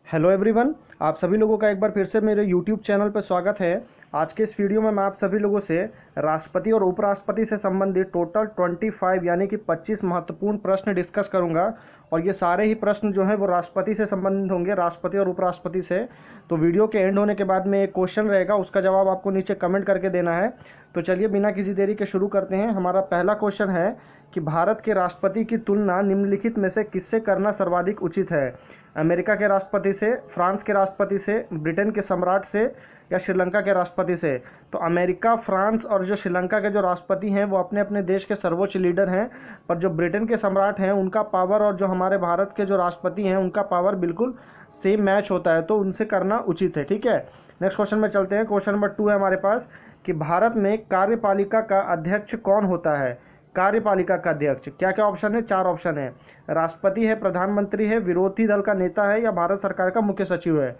Hello everyone, आप सभी लोगों का एक बार फिर से मेरे यूट्यूब चैनल पर स्वागत है। आज के इस वीडियो में मैं आप सभी लोगों से राष्ट्रपति और उपराष्ट्रपति से संबंधित टोटल 25 यानी कि 25 महत्वपूर्ण प्रश्न डिस्कस करूंगा। और ये सारे ही प्रश्न जो हैं वो राष्ट्रपति से संबंधित होंगे, राष्ट्रपति और उपराष्ट्रपति से। तो वीडियो के एंड होने के बाद में एक क्वेश्चन रहेगा, उसका जवाब आपको नीचे कमेंट करके देना है। तो चलिए बिना किसी देरी के शुरू करते हैं। हमारा पहला क्वेश्चन है कि भारत के राष्ट्रपति की तुलना निम्नलिखित में से किससे करना सर्वाधिक उचित है? अमेरिका के राष्ट्रपति से, फ्रांस के राष्ट्रपति से, ब्रिटेन के सम्राट से या श्रीलंका के राष्ट्रपति से? तो अमेरिका, फ्रांस और जो श्रीलंका के जो राष्ट्रपति हैं वो अपने अपने देश के सर्वोच्च लीडर हैं, पर जो ब्रिटेन के सम्राट हैं उनका पावर और जो हमारे भारत के जो राष्ट्रपति हैं उनका पावर बिल्कुल सेम मैच होता है, तो उनसे करना उचित है। ठीक है, नेक्स्ट क्वेश्चन में चलते हैं। क्वेश्चन नंबर 2 है हमारे पास कि भारत में कार्यपालिका का अध्यक्ष कौन होता है? कार्यपालिका का अध्यक्ष क्या क्या ऑप्शन है? 4 ऑप्शन है। राष्ट्रपति है, प्रधानमंत्री है, विरोधी दल का नेता है या भारत सरकार का मुख्य सचिव है?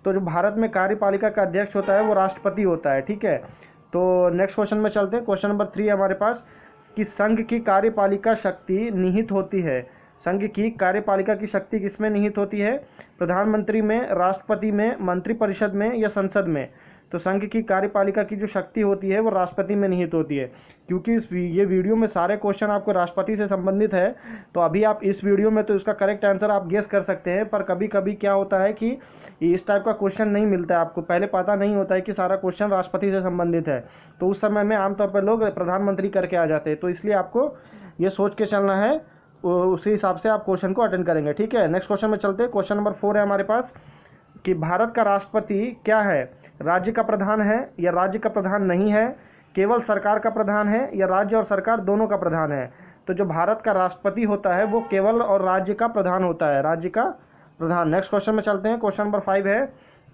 तो जो भारत में कार्यपालिका का अध्यक्ष होता है वो राष्ट्रपति होता है। ठीक है, तो नेक्स्ट क्वेश्चन में चलते हैं। क्वेश्चन नंबर 3 है हमारे पास कि संघ की कार्यपालिका शक्ति निहित होती है। संघ की कार्यपालिका की शक्ति किसमें निहित होती है? प्रधानमंत्री में, राष्ट्रपति में, मंत्रिपरिषद में या संसद में? तो संघ की कार्यपालिका की जो शक्ति होती है वो राष्ट्रपति में निहित होती है। क्योंकि ये वीडियो में सारे क्वेश्चन आपको राष्ट्रपति से संबंधित है, तो अभी आप इस वीडियो में तो इसका करेक्ट आंसर आप गेस कर सकते हैं, पर कभी कभी क्या होता है कि इस टाइप का क्वेश्चन नहीं मिलता है, आपको पहले पता नहीं होता है कि सारा क्वेश्चन राष्ट्रपति से संबंधित है, तो उस समय में आमतौर पर लोग प्रधानमंत्री करके आ जाते हैं। तो इसलिए आपको ये सोच के चलना है, उसी हिसाब से आप क्वेश्चन को अटेंड करेंगे। ठीक है, नेक्स्ट क्वेश्चन में चलते हैं। क्वेश्चन नंबर 4 है हमारे पास कि भारत का राष्ट्रपति क्या है? राज्य का प्रधान है या राज्य का प्रधान नहीं है? केवल सरकार का प्रधान है या राज्य और सरकार दोनों का प्रधान है? तो जो भारत का राष्ट्रपति होता है वो केवल और राज्य का प्रधान होता है, राज्य का प्रधान। नेक्स्ट क्वेश्चन में चलते हैं। क्वेश्चन नंबर 5 है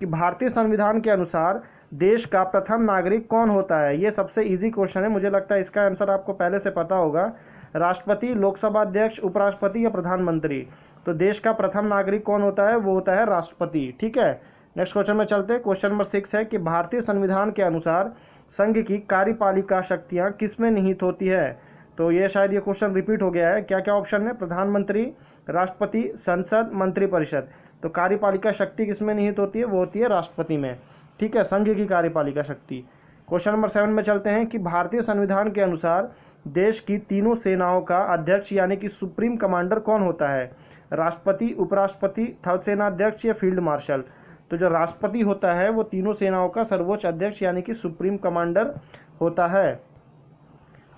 कि भारतीय संविधान के अनुसार देश का प्रथम नागरिक कौन होता है? ये सबसे ईजी क्वेश्चन है, मुझे लगता है इसका आंसर आपको पहले से पता होगा। राष्ट्रपति, लोकसभा अध्यक्ष, उपराष्ट्रपति या प्रधानमंत्री? तो देश का प्रथम नागरिक कौन होता है? वो होता है राष्ट्रपति। ठीक है, नेक्स्ट क्वेश्चन में चलते हैं। क्वेश्चन नंबर 6 है कि भारतीय संविधान के अनुसार संघ की कार्यपालिका शक्तियां किसमें निहित होती है? तो ये शायद ये क्वेश्चन रिपीट हो गया है। क्या क्या ऑप्शन है? प्रधानमंत्री, राष्ट्रपति, संसद, मंत्रिपरिषद। तो कार्यपालिका शक्ति किसमें निहित होती है? वो होती है राष्ट्रपति में। ठीक है, संघ की कार्यपालिका शक्ति। क्वेश्चन नंबर 7 में चलते हैं कि भारतीय संविधान के अनुसार देश की तीनों सेनाओं का अध्यक्ष यानी कि सुप्रीम कमांडर कौन होता है? राष्ट्रपति, उपराष्ट्रपति, थल सेना अध्यक्ष या फील्ड मार्शल? तो जो राष्ट्रपति होता है वो तीनों सेनाओं का सर्वोच्च अध्यक्ष यानी कि सुप्रीम कमांडर होता है।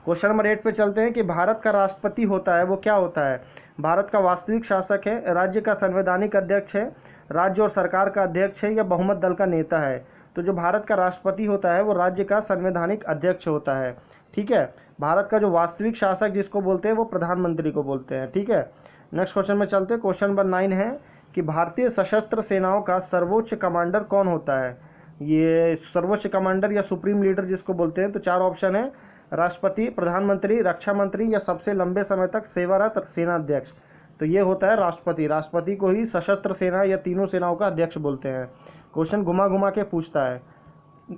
क्वेश्चन नंबर 8 पे चलते हैं कि भारत का राष्ट्रपति होता है वो क्या होता है? भारत का वास्तविक शासक है, राज्य का संवैधानिक अध्यक्ष है, राज्य और सरकार का अध्यक्ष है या बहुमत दल का नेता है? तो जो भारत का राष्ट्रपति होता है वो राज्य का संवैधानिक अध्यक्ष होता है। ठीक है, भारत का जो वास्तविक शासक जिसको बोलते हैं वो प्रधानमंत्री को बोलते हैं। ठीक है, नेक्स्ट क्वेश्चन में चलते हैं। क्वेश्चन नंबर 9 है कि भारतीय सशस्त्र सेनाओं का सर्वोच्च कमांडर कौन होता है? ये सर्वोच्च कमांडर या सुप्रीम लीडर जिसको बोलते हैं, तो 4 ऑप्शन है। राष्ट्रपति, प्रधानमंत्री, रक्षा मंत्री या सबसे लंबे समय तक सेवारत सेना अध्यक्ष? तो ये होता है राष्ट्रपति। राष्ट्रपति को ही सशस्त्र सेना या तीनों सेनाओं का अध्यक्ष बोलते हैं। क्वेश्चन घुमा घुमा के पूछता है।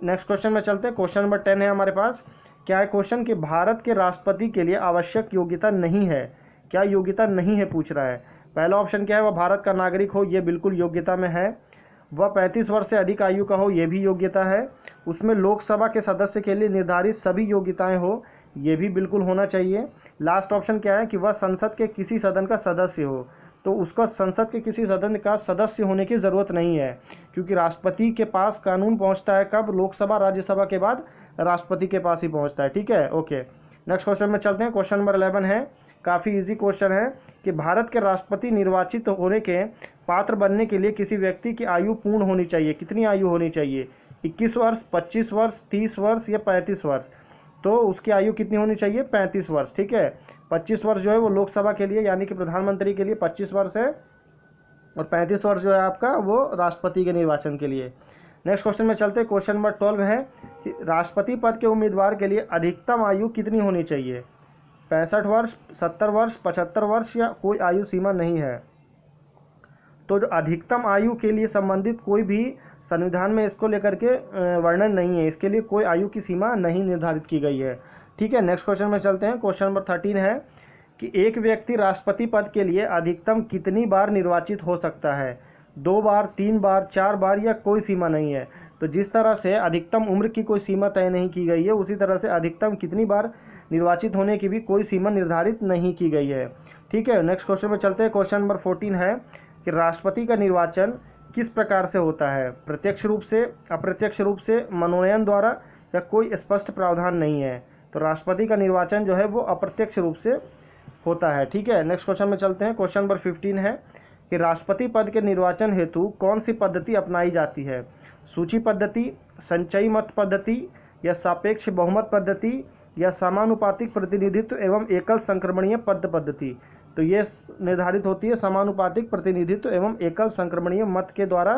नेक्स्ट क्वेश्चन में चलते हैं। क्वेश्चन नंबर 10 है हमारे पास। क्या है क्वेश्चन कि भारत के राष्ट्रपति के लिए आवश्यक योग्यता नहीं है? क्या योग्यता नहीं है पूछ रहा है। पहला ऑप्शन क्या है? वह भारत का नागरिक हो, ये बिल्कुल योग्यता में है। वह 35 वर्ष से अधिक आयु का हो, ये भी योग्यता है। उसमें लोकसभा के सदस्य के लिए निर्धारित सभी योग्यताएं हो, ये भी बिल्कुल होना चाहिए। लास्ट ऑप्शन क्या है कि वह संसद के किसी सदन का सदस्य हो। तो उसका संसद के किसी सदन का सदस्य होने की ज़रूरत नहीं है, क्योंकि राष्ट्रपति के पास कानून पहुंचता है कब? लोकसभा राज्यसभा के बाद राष्ट्रपति के पास ही पहुंचता है। ठीक है, ओके। नेक्स्ट क्वेश्चन में चलते हैं। क्वेश्चन नंबर 11 है, काफ़ी इजी क्वेश्चन है कि भारत के राष्ट्रपति निर्वाचित होने के पात्र बनने के लिए किसी व्यक्ति की आयु पूर्ण होनी चाहिए। कितनी आयु होनी चाहिए? 21 वर्ष, 25 वर्ष, 30 वर्ष या 35 वर्ष? तो उसकी आयु कितनी होनी चाहिए? 35 वर्ष। ठीक है, 25 वर्ष जो है वो लोकसभा के लिए यानी कि प्रधानमंत्री के लिए 25 वर्ष है, और 35 वर्ष जो है आपका वो राष्ट्रपति के निर्वाचन के लिए। नेक्स्ट क्वेश्चन में चलते हैं। क्वेश्चन नंबर 12 है कि राष्ट्रपति पद के उम्मीदवार के लिए अधिकतम आयु कितनी होनी चाहिए? 65 वर्ष, 70 वर्ष, 75 वर्ष या कोई आयु सीमा नहीं है? तो जो अधिकतम आयु के लिए संबंधित कोई भी संविधान में इसको लेकर के वर्णन नहीं है, इसके लिए कोई आयु की सीमा नहीं निर्धारित की गई है। ठीक है, नेक्स्ट क्वेश्चन में चलते हैं। क्वेश्चन नंबर 13 है कि एक व्यक्ति राष्ट्रपति पद के लिए अधिकतम कितनी बार निर्वाचित हो सकता है? 2 बार, 3 बार, 4 बार या कोई सीमा नहीं है। तो जिस तरह से अधिकतम उम्र की कोई सीमा तय नहीं की गई है, उसी तरह से अधिकतम कितनी बार निर्वाचित होने की भी कोई सीमा निर्धारित नहीं की गई है। ठीक है, नेक्स्ट क्वेश्चन में चलते हैं। क्वेश्चन नंबर 14 है कि राष्ट्रपति का निर्वाचन किस प्रकार से होता है? प्रत्यक्ष रूप से, अप्रत्यक्ष रूप से, मनोनयन द्वारा या कोई स्पष्ट प्रावधान नहीं है। तो राष्ट्रपति का निर्वाचन जो है वो अप्रत्यक्ष रूप से होता है। ठीक है, नेक्स्ट क्वेश्चन में चलते हैं। क्वेश्चन नंबर 15 है कि राष्ट्रपति पद के निर्वाचन हेतु कौन सी पद्धति अपनाई जाती है? सूची पद्धति, संचयी मत पद्धति या सापेक्ष बहुमत पद्धति या समानुपातिक प्रतिनिधित्व एवं एकल संक्रमणीय पद पद्धति? तो ये निर्धारित होती है समानुपातिक प्रतिनिधित्व एवं एकल संक्रमणीय मत के द्वारा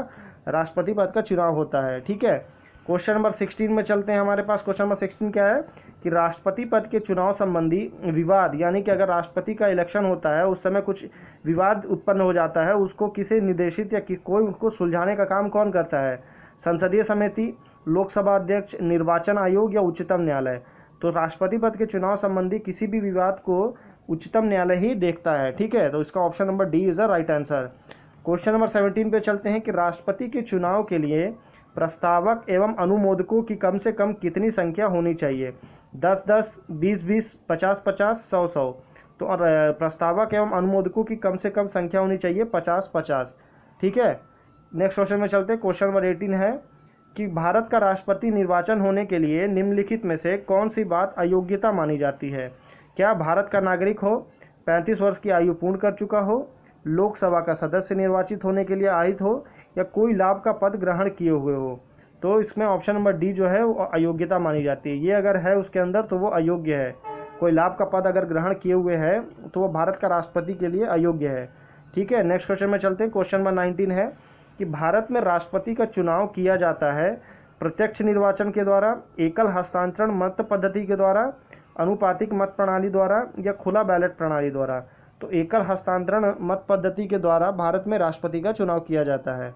राष्ट्रपति पद का चुनाव होता है। ठीक है, क्वेश्चन नंबर 16 में चलते हैं। हमारे पास क्वेश्चन नंबर 16 क्या है कि राष्ट्रपति पद के चुनाव संबंधी विवाद, यानी कि अगर राष्ट्रपति का इलेक्शन होता है उस समय कुछ विवाद उत्पन्न हो जाता है, उसको किसे निर्देशित या कोई उसको सुलझाने का काम कौन करता है? संसदीय समिति, लोकसभा अध्यक्ष, निर्वाचन आयोग या उच्चतम न्यायालय? तो राष्ट्रपति पद के चुनाव संबंधी किसी भी विवाद को उच्चतम न्यायालय ही देखता है। ठीक है, तो इसका option number D is the right answer. Question number 17 पे चलते हैं कि राष्ट्रपति के चुनाव के लिए प्रस्तावक एवं अनुमोदकों की कम से कम कितनी संख्या होनी चाहिए? 10-10, 20-20, 50-50, 100-100? तो और प्रस्तावक एवं अनुमोदकों की कम से कम संख्या होनी चाहिए 50-50। ठीक है, नेक्स्ट क्वेश्चन में चलते हैं। क्वेश्चन नंबर 18 है कि भारत का राष्ट्रपति निर्वाचन होने के लिए निम्नलिखित में से कौन सी बात अयोग्यता मानी जाती है? क्या भारत का नागरिक हो, 35 वर्ष की आयु पूर्ण कर चुका हो, लोकसभा का सदस्य निर्वाचित होने के लिए आहित हो या कोई लाभ का पद ग्रहण किए हुए हो? तो इसमें ऑप्शन नंबर डी जो है वो अयोग्यता मानी जाती है। ये अगर है उसके अंदर तो वो अयोग्य है। कोई लाभ का पद अगर ग्रहण किए हुए है तो वो भारत का राष्ट्रपति के लिए अयोग्य है। ठीक है, नेक्स्ट क्वेश्चन में चलते हैं। क्वेश्चन नंबर 19 है कि भारत में राष्ट्रपति का चुनाव किया जाता है प्रत्यक्ष निर्वाचन के द्वारा, एकल हस्तांतरण मत पद्धति के द्वारा, अनुपातिक मत प्रणाली द्वारा या खुला बैलेट प्रणाली द्वारा? तो एकल हस्तांतरण मत पद्धति के द्वारा भारत में राष्ट्रपति का चुनाव किया जाता है।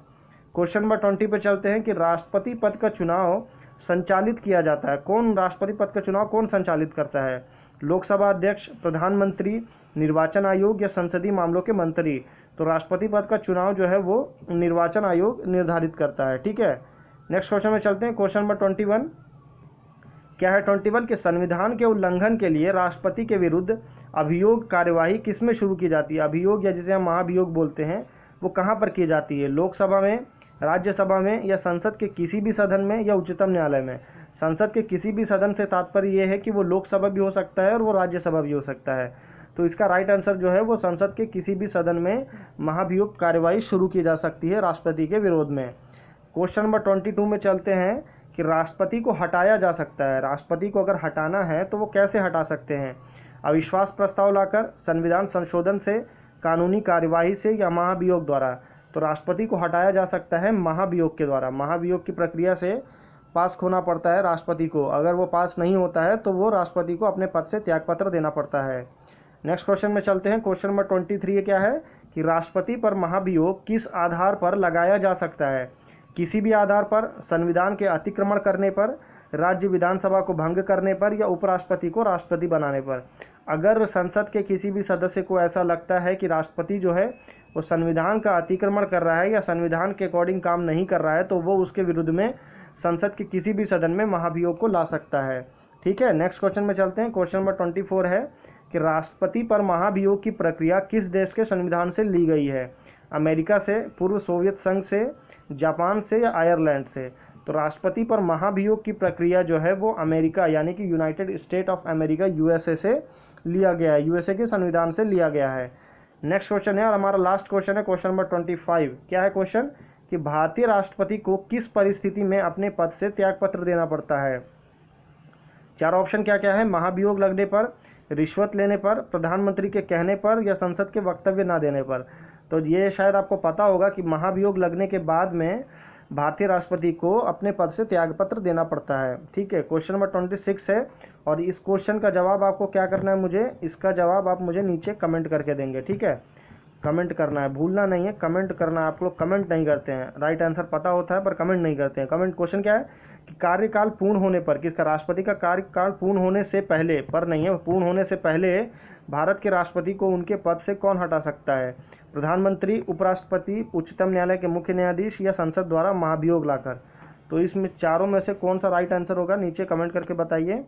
क्वेश्चन नंबर 20 पे चलते हैं कि राष्ट्रपति पद का चुनाव संचालित किया जाता है। कौन राष्ट्रपति पद का चुनाव कौन संचालित करता है? लोकसभा अध्यक्ष, प्रधानमंत्री, निर्वाचन आयोग या संसदीय मामलों के मंत्री? तो राष्ट्रपति पद का चुनाव जो है वो निर्वाचन आयोग निर्धारित करता है। ठीक है, नेक्स्ट क्वेश्चन में चलते हैं। क्वेश्चन नंबर 21 क्या है? 21 के संविधान के उल्लंघन के लिए राष्ट्रपति के विरुद्ध अभियोग कार्यवाही किसमें शुरू की जाती है? अभियोग या जिसे हम महाभियोग बोलते हैं वो कहाँ पर की जाती है? लोकसभा में, राज्यसभा में या संसद के किसी भी सदन में या उच्चतम न्यायालय में? संसद के किसी भी सदन से तात्पर्य ये है कि वो लोकसभा भी हो सकता है और वो राज्यसभा भी हो सकता है। तो इसका राइट आंसर जो है वो संसद के किसी भी सदन में महाभियोग कार्यवाही शुरू की जा सकती है राष्ट्रपति के विरोध में। क्वेश्चन नंबर 22 में चलते हैं कि राष्ट्रपति को हटाया जा सकता है। राष्ट्रपति को अगर हटाना है तो वो कैसे हटा सकते हैं? अविश्वास प्रस्ताव लाकर, संविधान संशोधन से, कानूनी कार्यवाही से या महाभियोग द्वारा? तो राष्ट्रपति को हटाया जा सकता है महाभियोग के द्वारा। महाभियोग की प्रक्रिया से पास होना पड़ता है राष्ट्रपति को। अगर वो पास नहीं होता है तो वो राष्ट्रपति को अपने पद से त्यागपत्र देना पड़ता है। नेक्स्ट क्वेश्चन में चलते हैं। क्वेश्चन नंबर 23 क्या है कि राष्ट्रपति पर महाभियोग किस आधार पर लगाया जा सकता है? किसी भी आधार पर, संविधान के अतिक्रमण करने पर, राज्य विधानसभा को भंग करने पर या उपराष्ट्रपति को राष्ट्रपति बनाने पर? अगर संसद के किसी भी सदस्य को ऐसा लगता है कि राष्ट्रपति जो है वो संविधान का अतिक्रमण कर रहा है या संविधान के अकॉर्डिंग काम नहीं कर रहा है तो वो उसके विरुद्ध में संसद के किसी भी सदन में महाभियोग को ला सकता है। ठीक है, नेक्स्ट क्वेश्चन में चलते हैं। क्वेश्चन नंबर 24 है कि राष्ट्रपति पर महाभियोग की प्रक्रिया किस देश के संविधान से ली गई है? अमेरिका से, पूर्व सोवियत संघ से, जापान से या आयरलैंड से? तो राष्ट्रपति पर महाभियोग की प्रक्रिया जो है वो अमेरिका यानी कि United state of America USA से लिया गया है, यूएसए के संविधान से लिया गया है। नेक्स्ट क्वेश्चन है और हमारा लास्ट क्वेश्चन है क्वेश्चन नंबर 25। क्या है क्वेश्चन कि भारतीय राष्ट्रपति को किस परिस्थिति में अपने पद से त्यागपत्र देना पड़ता है? चार ऑप्शन क्या क्या है? महाभियोग लगने पर, रिश्वत लेने पर, प्रधानमंत्री के कहने पर या संसद के वक्तव्य ना देने पर? तो ये शायद आपको पता होगा कि महाभियोग लगने के बाद में भारतीय राष्ट्रपति को अपने पद से त्यागपत्र देना पड़ता है। ठीक है, क्वेश्चन नंबर 26 है और इस क्वेश्चन का जवाब आपको क्या करना है? मुझे इसका जवाब आप मुझे नीचे कमेंट करके देंगे। ठीक है, कमेंट करना है, भूलना नहीं है, कमेंट करना है। आप लोग कमेंट नहीं करते हैं, राइट आंसर पता होता है पर कमेंट नहीं करते हैं। कमेंट क्वेश्चन क्या है कि कार्यकाल पूर्ण होने पर, किसका? राष्ट्रपति का कार्यकाल पूर्ण होने से पहले, पर नहीं है, पूर्ण होने से पहले भारत के राष्ट्रपति को उनके पद से कौन हटा सकता है? प्रधानमंत्री, उपराष्ट्रपति, उच्चतम न्यायालय के मुख्य न्यायाधीश या संसद द्वारा महाभियोग लाकर। तो इसमें चारों में से कौन सा राइट आंसर होगा, नीचे कमेंट करके बताइए।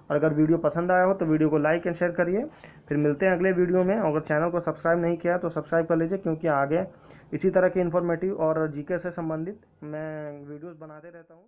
और अगर वीडियो पसंद आया हो तो वीडियो को लाइक एंड शेयर करिए। फिर मिलते हैं अगले वीडियो में। अगर चैनल को सब्सक्राइब नहीं किया तो सब्सक्राइब कर लीजिए, क्योंकि आगे इसी तरह के इन्फॉर्मेटिव और जीके से संबंधित मैं वीडियोस बनाते रहता हूँ।